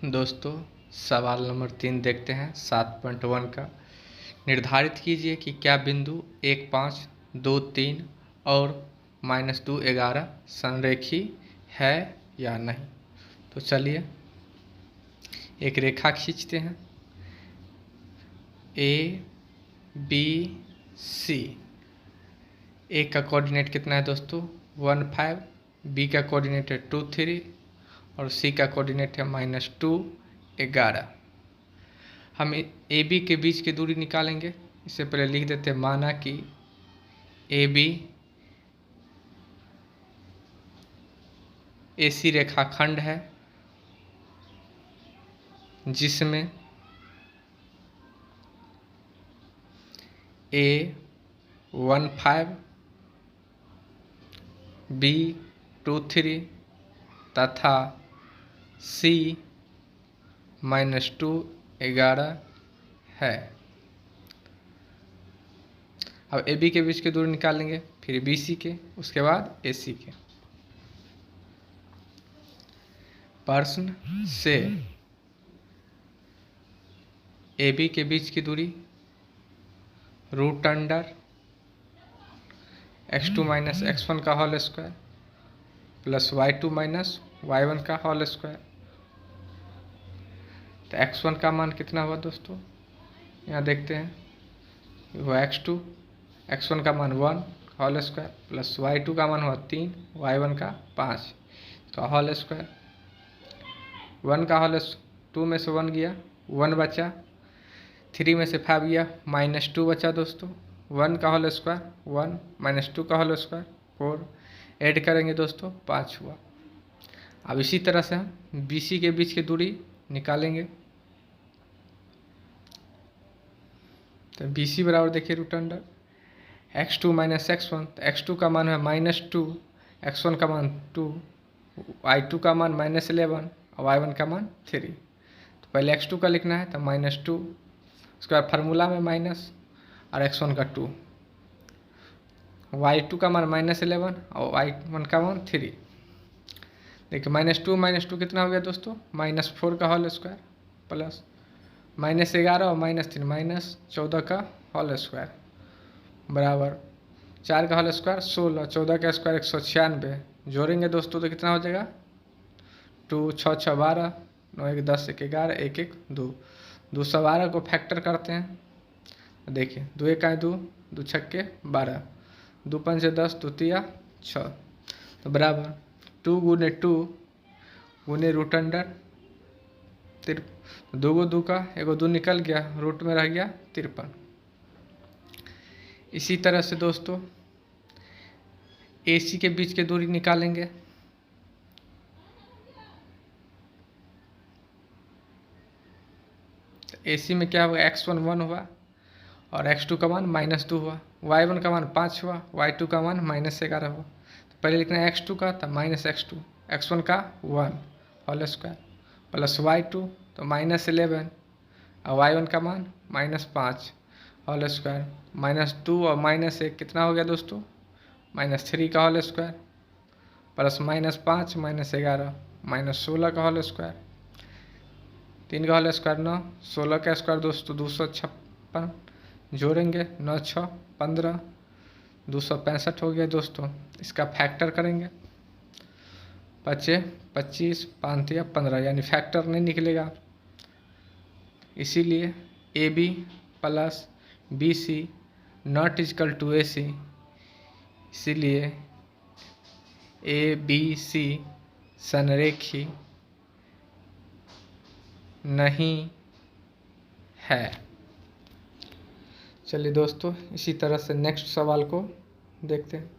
दोस्तों सवाल नंबर 3 देखते हैं 7.1 का। निर्धारित कीजिए कि क्या बिंदु 1, 5, 2, 3 और -2, 11 संरेखी है या नहीं। तो चलिए एक रेखा खींचते हैं। A B C. ए का कोऑर्डिनेट कितना है दोस्तों 1, 5, बी का कोऑर्डिनेट है 2, 3 और सी का कोऑर्डिनेट है -2, 11। हम ए बी के बीच की दूरी निकालेंगे। इससे पहले लिख देते हैं माना कि ए बी AC रेखाखंड है जिसमें A 1, 5, B 2, 3 तथा C -2, 11 है। अब AB के बीच की दूरी निकालेंगे, फिर BC के, उसके बाद AC के। प्रश्न से AB के बीच की दूरी √* x2 - x1 का whole square plus y2 - y1 का होल स्क्वायर। तो x1 का मान कितना हुआ दोस्तों, यहाँ देखते हैं हुआ x2, x1 का मान 1 होल स्क्वायर प्लस y2 का मान हुआ 3, y1 का 5 का होल स्क्वायर। 1 का होल 2 में से 1 गया, 1 बचा, 3 में से 5 गया, -2 बचा दोस्तों। 1 का होल स्क्वायर 1 -2 का होल स्क्वायर 4, ऐड करेंगे दोस्तों 5 हुआ। अब इसी तरह से हम BC के बीच की दूरी निकालेंगे। तो BC बराबर देखिए √* x2 - x1। तो x2 का मान है -2, x1 का मान 2, y2 का मान -11 और y1 का मान 3। तो पहले x2 का लिखना है तो -2, उसके बाद फार्मूला में माइनस और x1 का 2, y2 का मान -11 और y1 का मान 3। देखिए -2 कितना हो गया दोस्तों -4 का होल स्क्वायर प्लस -11 और -3 -14 का होल स्क्वायर बराबर 4 का होल स्क्वायर 16, 14 का स्क्वायर 196। जोड़ेंगे दोस्तों तो कितना हो जाएगा 2, 6, 6, 12, 9, 1, 10, 1, 11, 1, 1, 2, 212 को फैक्टर करते हैं। देखिए 2 1 2, 2 छक्के 12, 2 5 10, 2 3 6। तो बराबर 2 × 2 गुने √* 53। 2 को 2 का 1 2 निकल गया, रूट में रह गया 53। इसी तरह से दोस्तों AC के बीच की दूरी निकालेंगे। तो AC में क्या हुआ x1 1 हुआ और x2 का मान -2 हुआ, y1 का मान 5 हुआ, y2 का मान -11 हुआ। तो पहले लिखना है x2 का तो -x2, x1 का 1 होल स्क्वायर प्लस y2 तो -11 और y1 का मान -5 होल स्क्वायर, -2 और -1 कितना हो गया दोस्तों -3 का होल स्क्वायर प्लस -5 -11 -16 का होल स्क्वायर, 3 का होल स्क्वायर 9, 16 का स्क्वायर दोस्तों 256। जोड़ेंगे 9 6 15, 265 हो गया दोस्तों। इसका फैक्टर करेंगे 25 25 5 या 15, यानी फैक्टर नहीं निकलेगा। इसीलिए AB plus BC not equal to AC। इसीलिए ABC संरेखी नहीं है। चलिए दोस्तों इसी तरह से नेक्स्ट सवाल को देखते हैं।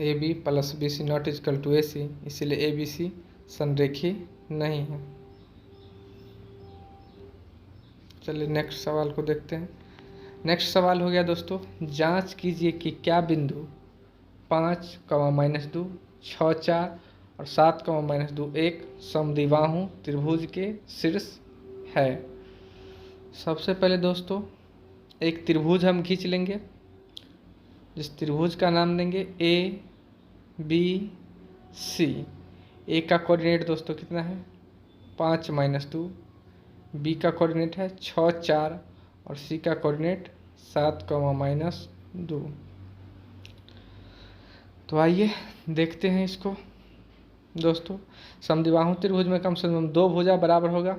AB plus BC not equal to AC, इसीलिए ABC संरेखी नहीं है। चलिए नेक्स्ट सवाल को देखते हैं। नेक्स्ट सवाल हो गया दोस्तों, जांच कीजिए कि क्या बिंदु 5, -2, 6, 4 और 7, -2 एक समद्विबाहु त्रिभुज के शीर्ष है। सबसे पहले दोस्तों एक त्रिभुज हम खींच लेंगे, जिस त्रिभुज का नाम देंगे ABC। ए का कोऑर्डिनेट दोस्तों कितना है 5 माइनस 2, बी का कोऑर्डिनेट है 6 4 और सी का कोऑर्डिनेट 7 माइनस 2। तो आइए देखते हैं इसको दोस्तों। समद्विबाहु त्रिभुज में कम से कम 2 भुजा बराबर होगा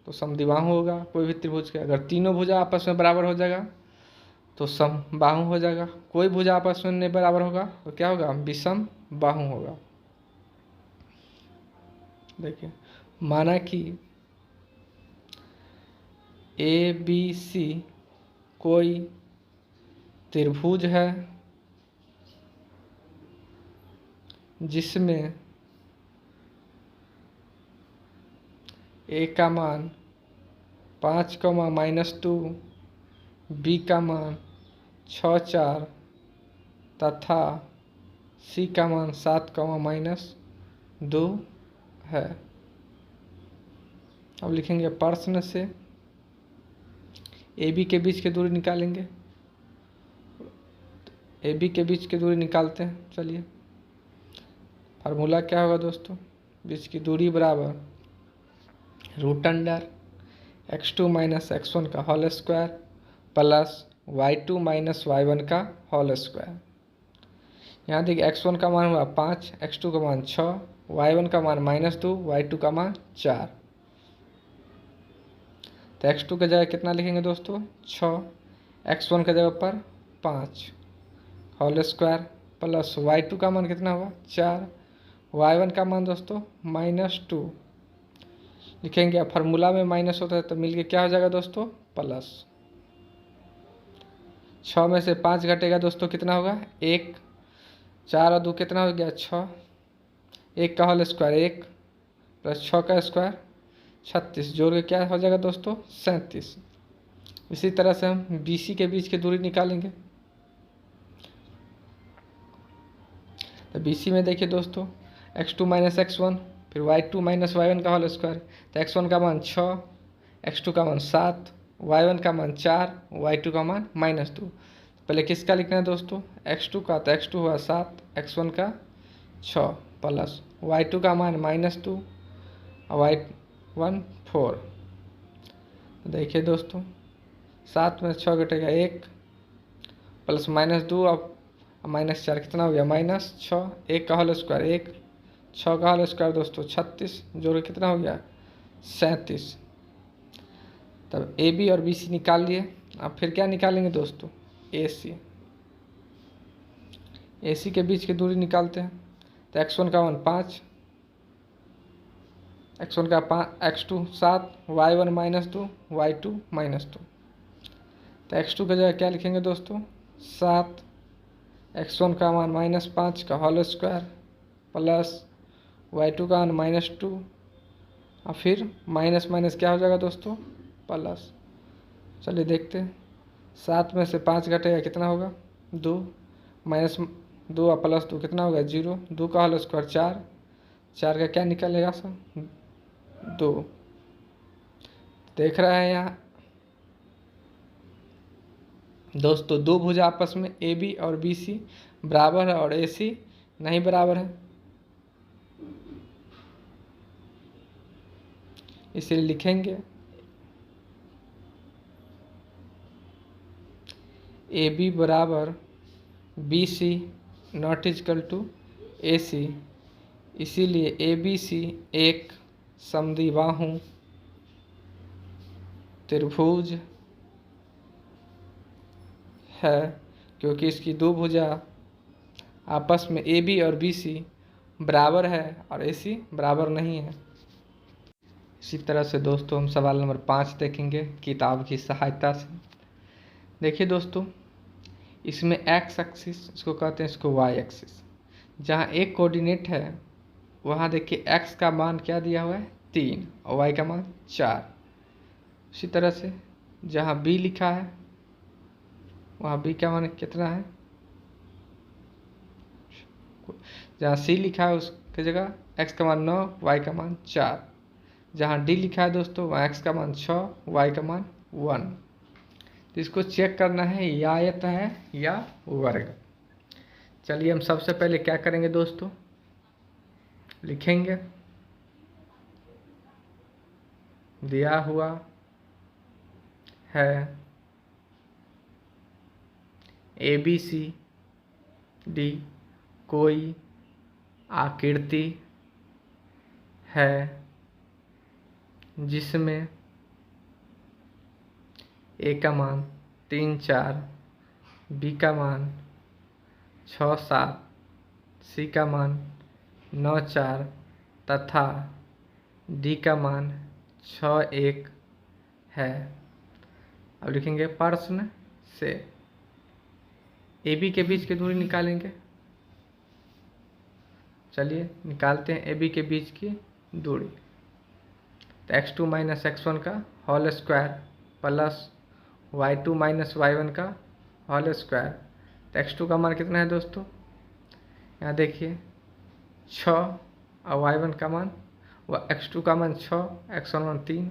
तो समद्विबाहु होगा कोई भी त्रिभुज के। अगर तीनों भुजा आपस में बराबर हो जाएगा तो समबाहु हो जाएगा। कोई भुजा आपस में नहीं बराबर होगा तो क्या होगा विषम बाहु होगा। देखिए माना कि ए बी सी कोई त्रिभुज है जिसमें ए का मान 5 माइनस 2, बी का मान 6 4 तथा सी का मान 7 माइनस 2 है। अब लिखेंगे प्रश्न से ए बी के बीच की दूरी निकालेंगे। ए बी के बीच की दूरी निकालते हैं। चलिए फार्मूला क्या होगा दोस्तों, बीच की दूरी बराबर root under x2 minus x1 का whole square plus y2 minus y1 का होल स्क्वायर। यहाँ देखिए x1 का मान हुआ 5, x2 का मान 6, y1 का मान -2, y2 का मान 4। तो x2 की जगह कितना लिखेंगे दोस्तों 6, x1 की जगह पर 5 होल स्क्वायर प्लस y2 का मान कितना हुआ 4, y1 का मान दोस्तों -2 लिखेंगे। अब फार्मूला में माइनस होता है तो मिलके क्या हो जाएगा दोस्तों प्लस। 6 में से 5 घटेगा दोस्तों कितना होगा 1, 4 और 2 कितना हो गया 6, 1 का होल स्क्वायर 1 प्लस 6 का स्क्वायर 36 जोड़ के क्या हो जाएगा दोस्तों 37। इसी तरह से हम बी सी के बीच की दूरी निकालेंगे। तो बी सी में देखिए दोस्तों x2 माइनस x1 फिर y2 माइनस y1 का होल स्क्वायर। तो x1 का मान 6, x2 का मान 7, y1 का मान 4, y2 का मान -2। पहले किसका लिखना है दोस्तों x2 का, तो x2 हुआ 7, x1 का 6 प्लस y2 का मान -2 और y1 4। देखिए दोस्तों 7 में 6 घटेगा 1 प्लस -2 और -4 कितना हो गया -6, 1 का होल स्क्वायर 1, 6 का होल स्क्वायर दोस्तों 36 जोड़ कितना हो गया 37। तब ए बी और बी सी निकाल लिए। अब फिर क्या निकालेंगे दोस्तों ए सी। ए सी के बीच की दूरी निकालते हैं। तो x1 का मान 5, x1 का 5, x2 7, y1 -2, y2 -2। तो x2 की जगह क्या लिखेंगे दोस्तों 7, x1 का मान -5 का होल स्क्वायर प्लस y2 का मान -2 और फिर माइनस माइनस क्या हो जाएगा दोस्तों प्लस। चलिए देखते हैं 7 में से 5 घटेगा कितना होगा 2, -2 और +2 कितना होगा 0, 2 का होल स्क्वायर 4, 4 का क्या निकलेगा सर 2। देख रहे हैं यहाँ दोस्तों दो भुजा आपस में ए बी और बी सी बराबर है और ए सी नहीं बराबर है, इसलिए लिखेंगे ए बी बराबर B C not equal to A C. इसीलिए ए बी सी एक समद्विबाहु त्रिभुज है क्योंकि इसकी दो भुजा आपस में ए बी और बी सी बराबर है और ए सी बराबर नहीं है। इसी तरह से दोस्तों हम सवाल नंबर 5 देखेंगे किताब की सहायता से। देखिए दोस्तों इसमें एक्स एक्सिस इसको कहते हैं, इसको वाई एक्सिस। जहाँ एक कोऑर्डिनेट है वहाँ देखिए एक्स का मान क्या दिया हुआ है 3 और वाई का मान 4। इसी तरह से जहाँ बी लिखा है वहाँ बी का मान कितना है, जहाँ सी लिखा है उसकी जगह एक्स का मान 9 वाई का मान 4। जहाँ डी लिखा है दोस्तों वहाँ एक्स का मान 6 वाई का मान 1। तो इसको चेक करना है या आयत है या वर्ग। चलिए हम सबसे पहले क्या करेंगे दोस्तों, लिखेंगे दिया हुआ है ABCD कोई आकृति है जिसमें A का मान 3 4, B का मान 6 7, C का मान 9 4 तथा D का मान 6 1 है। अब लिखेंगे प्रश्न से AB के बीच की दूरी निकालेंगे। चलिए निकालते हैं AB के बीच की दूरी। तो x2 माइनस x1 का whole square plus y2 minus y1 का होल स्क्वायर। तो x2 का मान कितना है दोस्तों? यहाँ देखिए 6 और y1 का मान x2 का मान 6, x1 मान 3,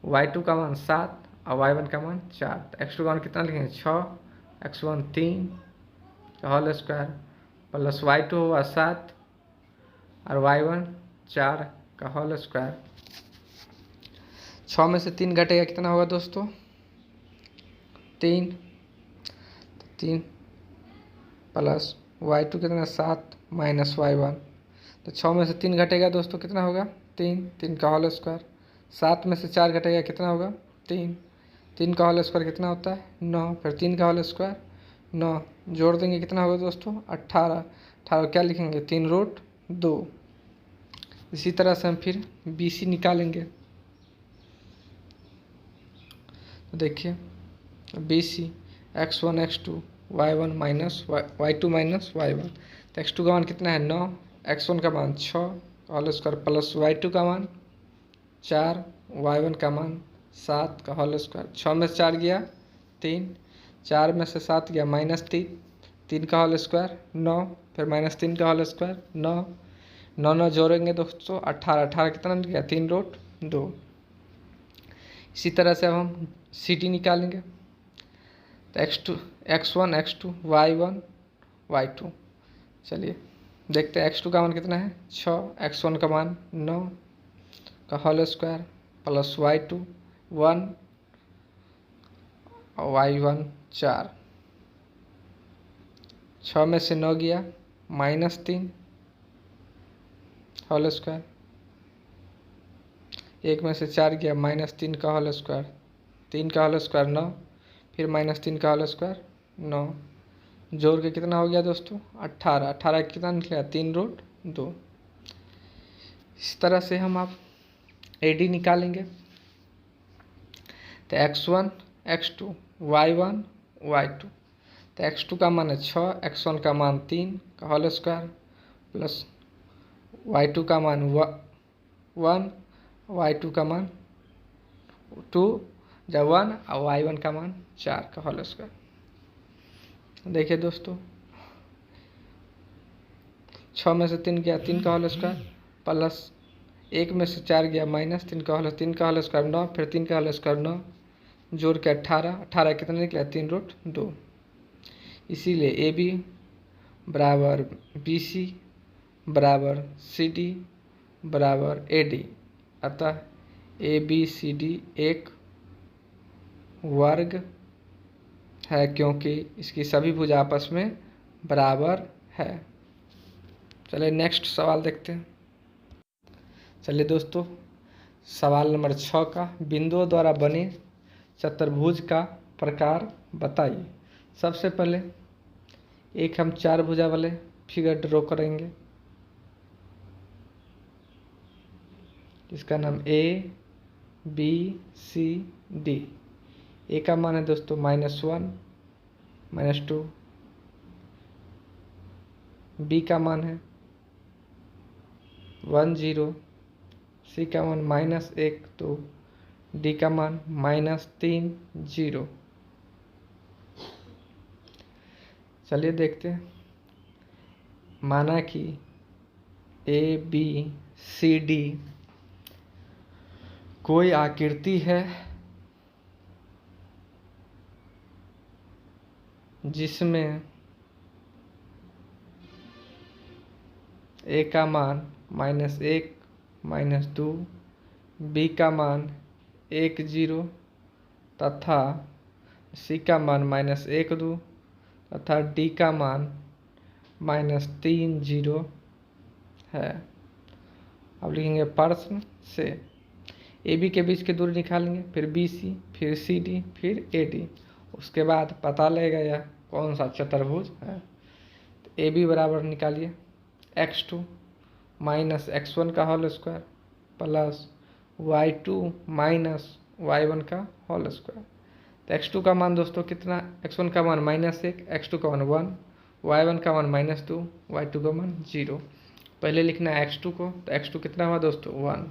y2 का मान 7 और y1 का मान 4। तो x2 का मान कितना लिखेंगे? 6, x1 3 का होल स्क्वायर प्लस y2 हुआ 7 और y1 4 का होल स्क्वायर। 6 में से 3 घटेगा कितना होगा दोस्तों? 3 प्लस y2 कितना 7 माइनस y1। तो 6 में से 3 घटेगा दोस्तों कितना होगा? 3 का होल स्क्वायर। 7 में से 4 घटेगा कितना होगा? 3 का होल स्क्वायर कितना होता है? 9। फिर 3 का होल स्क्वायर 9 जोड़ देंगे कितना होगा दोस्तों? 18 क्या लिखेंगे? 3 रूट 2। इसी तरह से हम फिर BC निकालेंगे। तो देखिए BC x1 x2 y1 minus y2 minus y1। तो x2 का मान कितना है? 9, x1 का मान 6 होल स्क्वायर प्लस y2 का मान 4, y1 का मान 7 का होल स्क्वायर। 6 में से 4 गया 3, 4 में से 7 गया -3, 3 का होल स्क्वायर 9, फिर -3 का होल स्क्वायर 9, 9 जोड़ेंगे दोस्तों 18 कितना निकला? 3 रूट 2। इसी तरह से अब हम CD निकालेंगे। तो x1 x2 y1 y2। चलिए देखते हैं x2 का मान कितना है? 6, x1 का मान 9 का होल स्क्वायर प्लस y2 1 और y1 4। 6 में से 9 गया -3 होल स्क्वायर। 1 में से 4 गया -3 का होल स्क्वायर। 3 का होल स्क्वायर 9, फिर -3 का होल स्क्वायर 9 जोड़ के कितना हो गया दोस्तों? 18 कितना निकला? 3 रूट 2। इस तरह से हम आप AD निकालेंगे। तो x1 x2 y1 y2। तो x2 का मान है 6, x1 का मान 3 का होल स्क्वायर प्लस y2 का मान 1, y2 का मान 2 जब 1 और y1 का मान 4 का होल स्क्वायर। देखिए दोस्तों 6 में से 3 गया 3 का होल स्क्वायर प्लस 1 में से 4 गया -3 का होल स्क्वायर 9, फिर 3 का होल स्क्वायर 9 जोड़ के 18 कितना निकला? 3 रूट 2। इसीलिए AB बराबर BC बराबर CD बराबर AD। अतः ABCD एक वर्ग है क्योंकि इसकी सभी भुजा आपस में बराबर है। चलिए नेक्स्ट सवाल देखते हैं। चलिए दोस्तों सवाल नंबर 6 का बिंदुओं द्वारा बने चतुर्भुज का प्रकार बताइए। सबसे पहले एक हम 4 भुजा वाले फिगर ड्रॉ करेंगे। इसका नाम A B C D। A का मान है दोस्तों -1 -2, B का मान है 1 0, C का मान -1 2, D का मान -3 0। चलिए देखते हैं। माना कि A B C D कोई आकृति है जिसमें A का मान -1 -2, बी का मान 1 0 तथा सी का मान -1 2 तथा डी का मान -3 0 है। अब लिखेंगे प्रश्न से ए बी के बीच की दूरी निकालेंगे, फिर बी सी, फिर सी डी, फिर ए डी। उसके बाद पता लगेगा यह कौन सा चतुर्भुज है। तो ए बी बराबर निकालिए x2 माइनस x1 का whole square plus y2 minus y1 का होल स्क्वायर। तो x2 का मान दोस्तों कितना, x1 का मान -1, x2 का मान 1, y1 का मान -2, y2 का मान 0। पहले लिखना है x2 को, तो x2 कितना हुआ दोस्तों 1।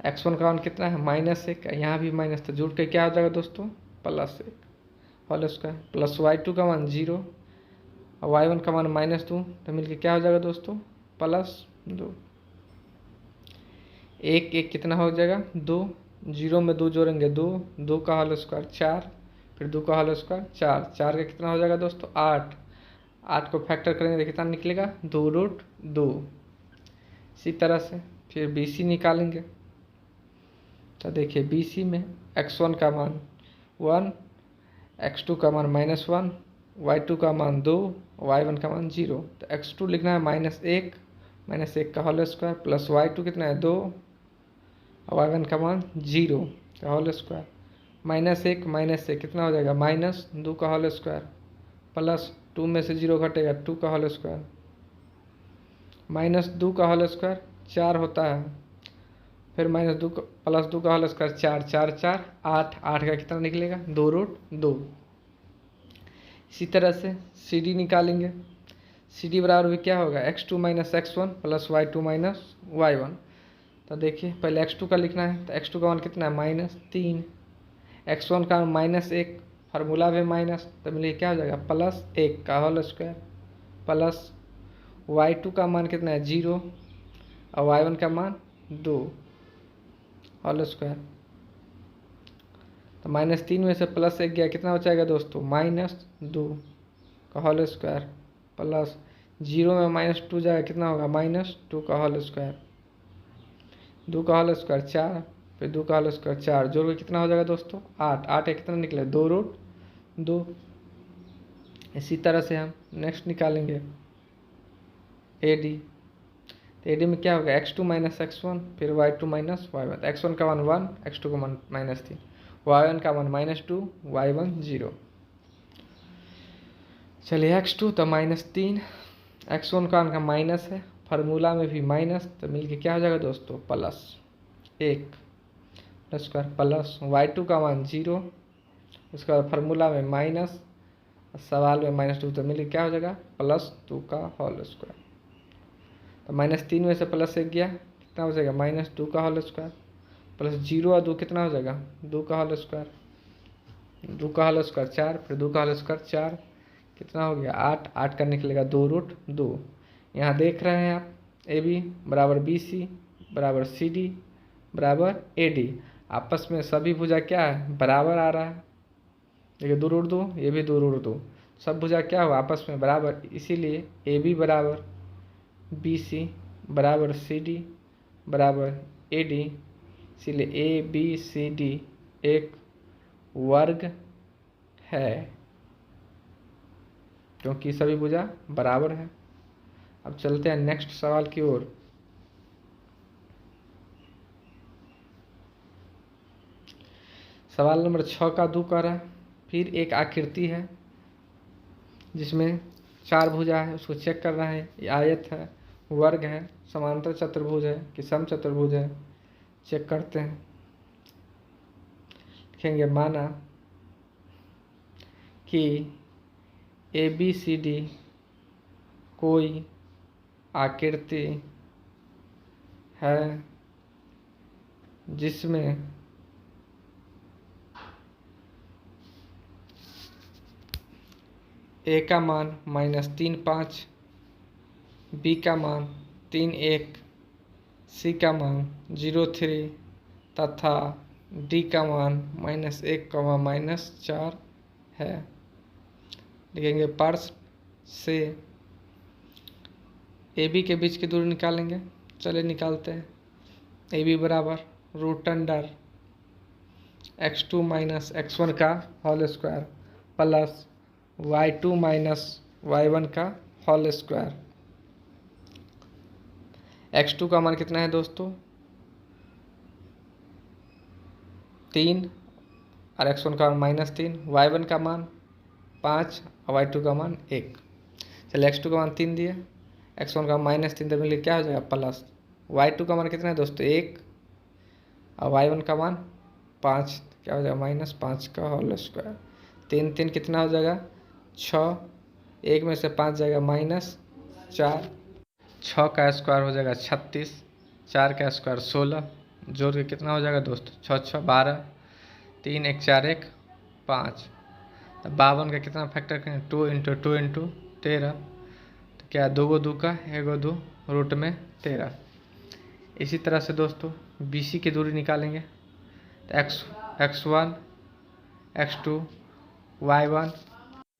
x1 का मान कितना है -1, यहाँ भी माइनस, तो जुड़ के क्या हो जाएगा दोस्तों +1 होल स्क्वायर प्लस y2 का मान 0 और y1 का मान -2, तो मिलके क्या हो जाएगा दोस्तों +2। 1 1 कितना हो जाएगा 2, 0 में 2 जोड़ेंगे 2, 2 का होल स्क्वायर 4, फिर 2 का होल स्क्वायर 4, 4 का कितना हो जाएगा दोस्तों 8, 8 को फैक्टर करेंगे तो कितना निकलेगा 2√2। इसी तरह से फिर बी सी निकालेंगे, तो देखिए बी सी में x1 का मान 1, x2 का मान -1, y2 का मान 2, y1 का मान 0। तो x2 लिखना है -1 का होल स्क्वायर प्लस y2 कितना है 2 और y1 का मान 0 का होल स्क्वायर -1 कितना हो जाएगा -2 का होल स्क्वायर प्लस 2 में से 0 घटेगा 2 का होल स्क्वायर -2 का होल स्क्वायर 4 होता है, फिर -2 प्लस 2 का होल स्क्वायर 4, 4 4 8, 8 का कितना निकलेगा 2√2। इसी तरह से सी डी निकालेंगे, सी डी बराबर भी क्या होगा x2 minus x1 plus y2 minus y1। तो देखिए पहले x2 का लिखना है, तो x2 का मान कितना है -3, x1 का -1, फार्मूला में माइनस, तो मिलिए क्या हो जाएगा +1 का होल स्क्वायर प्लस y2 का मान कितना है 0 और y1 का मान 2 होल स्क्वायर। तो -3 में से +1 गया, कितना बचाएगा दोस्तों -2 का होल स्क्वायर प्लस 0 में -2 जाएगा, कितना होगा -2 का होल स्क्वायर, 2 का होल स्क्वायर 4, फिर 2 का होल स्क्वायर 4, जोड़ के कितना हो जाएगा दोस्तों 8, 8 का कितना निकले 2√2। इसी तरह से हम नेक्स्ट निकालेंगे ए डी, तो ए डी में क्या होगा x2 माइनस x1 फिर y2 माइनस y1, x1 का मान 1, x2 का मान -3, y1 का मान -2, y1 0। चलिए x2 तो -3, x1 का मान माइनस है, फार्मूला में भी माइनस, तो मिलके क्या हो जाएगा दोस्तों +1 स्क्वायर प्लस y2 का मान 0, उसके बाद फार्मूला में माइनस, सवाल में -2, तो मिलके क्या हो जाएगा +2 का होल स्क्वायर। तो -3 में से +1 गया, कितना हो जाएगा -2 का होल स्क्वायर प्लस 0 और 2 कितना हो जाएगा 2 का होल स्क्वायर, 2 का होल स्क्वायर 4, फिर 2 का होल स्क्वायर 4, कितना हो गया 8, 8 का निकलेगा 2√2। यहाँ देख रहे हैं आप ए बी बराबर बी सी बराबर सी डी बराबर ए डी, आपस में सभी भुजा क्या है बराबर आ रहा है। देखिए 2√2, ये भी 2√2, सब भुजा क्या हुआ आपस में बराबर, इसीलिए ए बी बराबर बी सी बराबर सी डी बराबर ए डी, इसीलिए ए बी सी डी एक वर्ग है, क्योंकि सभी भुजा बराबर है। अब चलते हैं नेक्स्ट सवाल की ओर। सवाल नंबर 6 का 2 कह रहा है, फिर एक आकृति है जिसमें 4 भुजा है, उसको चेक करना है, ये आयत है, वर्ग है, समांतर चतुर्भुज है कि सम चतुर्भुज है, चेक करते हैं। लिखेंगे माना कि ए बी सी डी कोई आकृति है जिसमें ए का मान -3 5, बी का मान 3 1, सी का मान 0 3 तथा डी का मान -1, -4 है। लिखेंगे प्रश्न से ए बी के बीच की दूरी निकालेंगे। चलिए निकालते हैं। ए बी बराबर root under x2 minus x1 का whole square plus y2 minus y1 का होल स्क्वायर। x2 का मान कितना है दोस्तों 3 और x1 का मान -3, y1 का मान 5 और y2 का मान 1। चलिए x2 का मान 3 दिए, x1 का -3 तो मिलकर क्या हो जाएगा प्लस y2 का मान कितना है दोस्तों 1 और y1 का मान 5, क्या हो जाएगा -5 का होल स्क्वायर। 3 3 कितना हो जाएगा 6, 1 में से 5 जाएगा -4, 6 का स्क्वायर हो जाएगा 36, 4 का स्क्वायर 16, जोड़ के कितना हो जाएगा दोस्तों 6 6 12, 3 1 4 1 5। तो 52 का कितना फैक्टर करें 2 × 2 × 13, तो क्या 2 गो 2 का 1 गो 2 रूट में 13। इसी तरह से दोस्तों BC की दूरी निकालेंगे। तो x1 x2 y1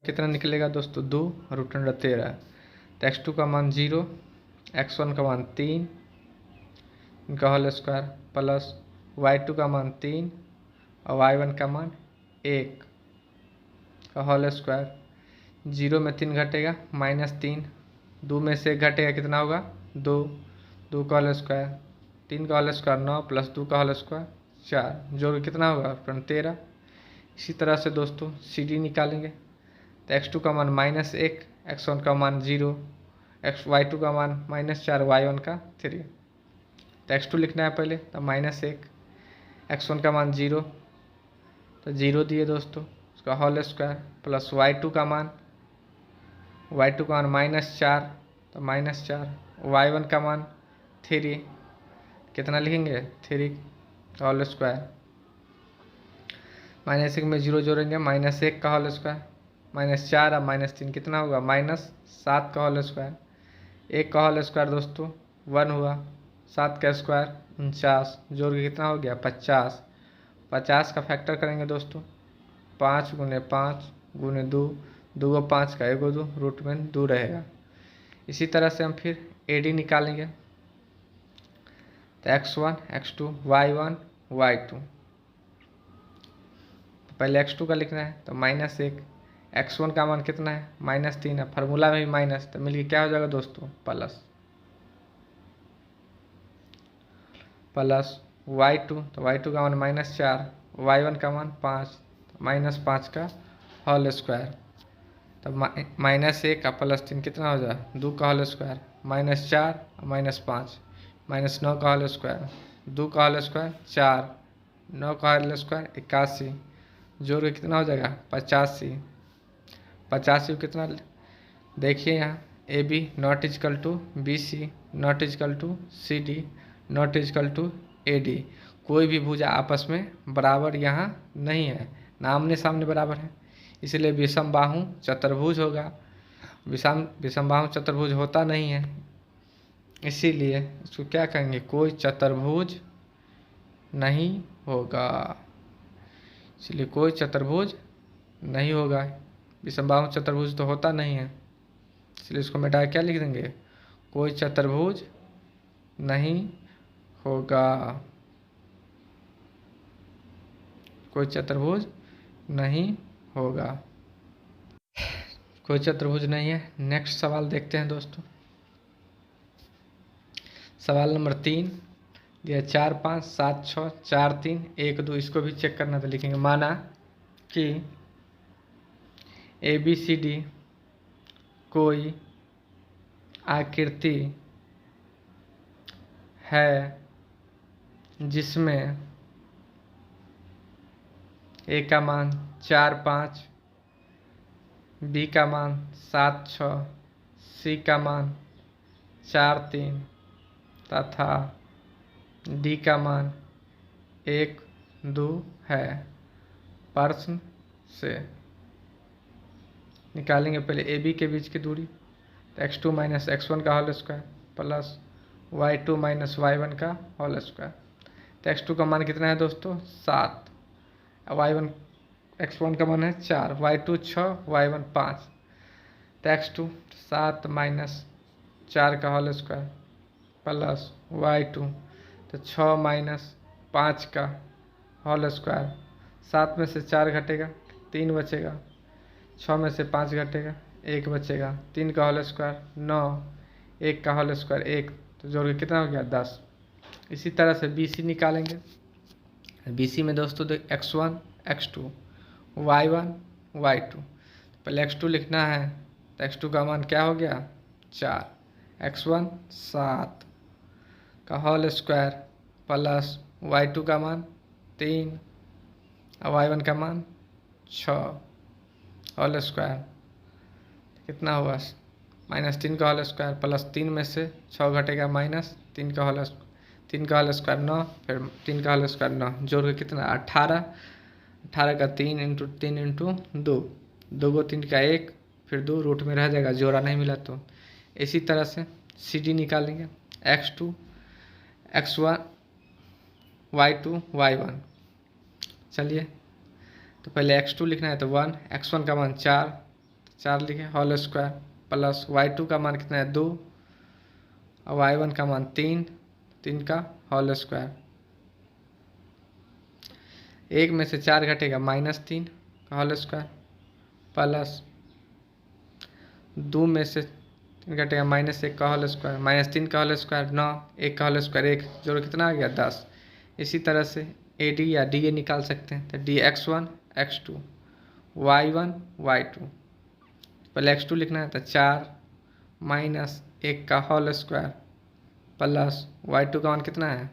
कितना निकलेगा दोस्तों 2 रूट अंडर 13। तो x2 का मान 0, x1 का मान 3 इनका होल स्क्वायर प्लस y2 का मान 3 और y1 का मान 1 का होल स्क्वायर। 0 में 3 घटेगा -3, 2 में से 1 घटेगा कितना होगा 2, 2 का होल स्क्वायर, 3 का होल स्क्वायर 9 प्लस 2 का होल स्क्वायर 4, जोड़ के कितना होगा 13। इसी तरह से दोस्तों CD निकालेंगे। तो x2 का मान -1, x1 का मान 0, y2 का मान -4, y1 का 3। तो x2 लिखना है पहले, तो -1, x1 का मान 0, तो 0 दिए दोस्तों उसका होल स्क्वायर प्लस y2 का मान -4, तो -4, y1 का मान 3, कितना लिखेंगे 3 होल स्क्वायर, -1 में 0 जोड़ेंगे -1 का होल स्क्वायर, -4 और -3 कितना होगा -7 का होल स्क्वायर। 1 का होल स्क्वायर दोस्तों 1 हुआ, 7 का स्क्वायर 49, जोड़ के कितना हो गया 50। 50 का फैक्टर करेंगे दोस्तों 5 × 5 × 2, 2 गो 5 का 1 गो 2 रूट में 2 रहेगा। इसी तरह से हम फिर AD निकालेंगे। तो x1 x2 y1 y2, तो पहले x2 का लिखना है, तो -1, x1 का मान कितना है -3 है, फार्मूला में भी माइनस, तो मिलके क्या हो जाएगा दोस्तों प्लस y2, तो y2 का मान -4, y1 का मान 5, -5 का होल स्क्वायर, तो -1 और +3 कितना हो जाए 2 का होल स्क्वायर, -4 और -5 -9 का होल स्क्वायर, 2 का होल स्क्वायर 4, 9 का होल स्क्वायर 81, जोड़ के कितना हो जाएगा 85। 85 कितना देखिए यहाँ AB not equal to BC not equal to CD not equal to AD, कोई भी भुजा आपस में बराबर यहाँ नहीं है, ना आमने सामने बराबर है, इसलिए विषम बाहु चतुर्भुज होगा। विषम बाहु चतुर्भुज होता नहीं है, इसीलिए इसको क्या कहेंगे कोई चतुर्भुज नहीं होगा, इसलिए कोई चतुर्भुज नहीं होगा। विषम बाहु चतुर्भुज तो होता नहीं है, इसलिए इसको मिटा क्या लिख देंगे कोई चतुर्भुज नहीं होगा, कोई चतुर्भुज नहीं होगा, कोई चतुर्भुज नहीं है। नेक्स्ट सवाल देखते हैं दोस्तों। सवाल नंबर 3 दिया 4 5 7 6 4 3 1 2, इसको भी चेक करना तो लिखेंगे माना कि ABCD कोई आकृति है जिसमें A का मान 4 5, B का मान 7 6, C का मान 4 3 तथा D का मान 1 2 है। प्रश्न से निकालेंगे पहले AB के बीच की दूरी, तो x2 माइनस x1 का whole square plus y2 minus y1 का होल स्क्वायर। तो x2 का मान कितना है दोस्तों 7, y1 x1 का मान है 4, y2 6 y1 5, तो x2 7 माइनस 4 का होल स्क्वायर प्लस y2, तो 6 माइनस 5 का होल स्क्वायर, 7 में से 4 घटेगा 3 बचेगा, 6 में से 5 घटेगा 1 बचेगा, 3 का होल स्क्वायर 9, 1 का होल स्क्वायर 1, तो जोड़ के कितना हो गया 10। इसी तरह से BC निकालेंगे। BC में दोस्तों देख x1 x2 y1 y2, पहले x2 लिखना है, तो x2 का मान क्या हो गया 4, x1 7 का होल स्क्वायर प्लस y2 का मान 3 और y1 का मान 6 होल स्क्वायर, कितना हुआ -3 का होल स्क्वायर प्लस 3 में से 6 घटेगा -3 का होल स्क्वायर 9, फिर 3 का होल स्क्वायर 9, जोड़ के कितना 18, 18 का 3 इंटू 3 इंटू 2, 2 को 3 का 1, फिर 2 रूट में रह जाएगा, जोड़ा नहीं मिला तो। इसी तरह से CD निकालेंगे, x2 x1 y2 y1। चलिए, तो पहले x2 लिखना है, तो 1, x1 का मान 4 लिखे होल स्क्वायर प्लस y2 का मान कितना है 2 और y1 का मान 3 का होल स्क्वायर, 1 में से 4 घटेगा -3 का होल स्क्वायर प्लस 2 में से 3 घटेगा -1 का होल स्क्वायर, -3 का होल स्क्वायर 9, 1 का होल स्क्वायर 1, जोड़ कितना आ गया 10। इसी तरह से AD या DA निकाल सकते हैं, तो D x1 x2 y1 y2, पहले x2 लिखना है, तो 4 -1 का होल स्क्वायर प्लस y2 का मान कितना है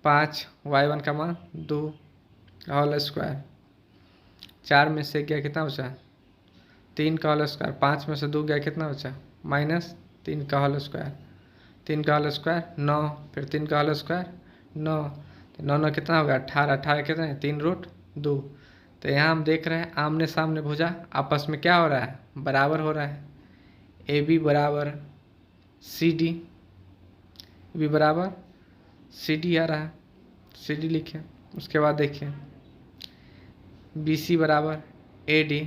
5, y1 का मान 2 का होल स्क्वायर, 4 में से गया कितना बचा 3 का होल स्क्वायर, 5 में से 2 गया कितना बचा -3 का होल स्क्वायर, 3 का होल स्क्वायर 9, फिर 3 का होल स्क्वायर 9, तो 9 कितना होगा 18, 18 कितना है 3√2। तो यहाँ हम देख रहे हैं आमने सामने भुजा आपस में क्या हो रहा है बराबर हो रहा है, AB बराबर CD, B बराबर CD आ रहा है, CD लिखें। उसके बाद देखिए BC बराबर AD,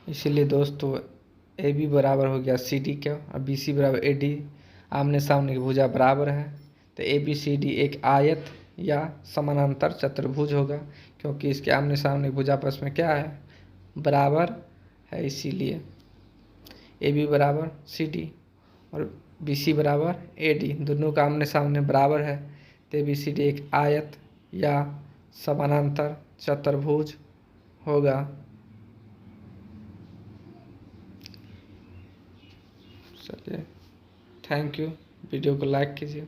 इसीलिए दोस्तों AB बराबर हो गया CD का और BC बराबर AD, आमने सामने की भुजा बराबर है, तो ABCD एक आयत या समानांतर चतुर्भुज होगा, क्योंकि इसके आमने सामने भुजा आपस में क्या है बराबर है, इसीलिए AB बराबर CD और BC बराबर AD, दोनों का आमने सामने बराबर है, तो ABCD एक आयत या समानांतर चतुर्भुज होगा। चलिए, थैंक यू, वीडियो को लाइक कीजिए।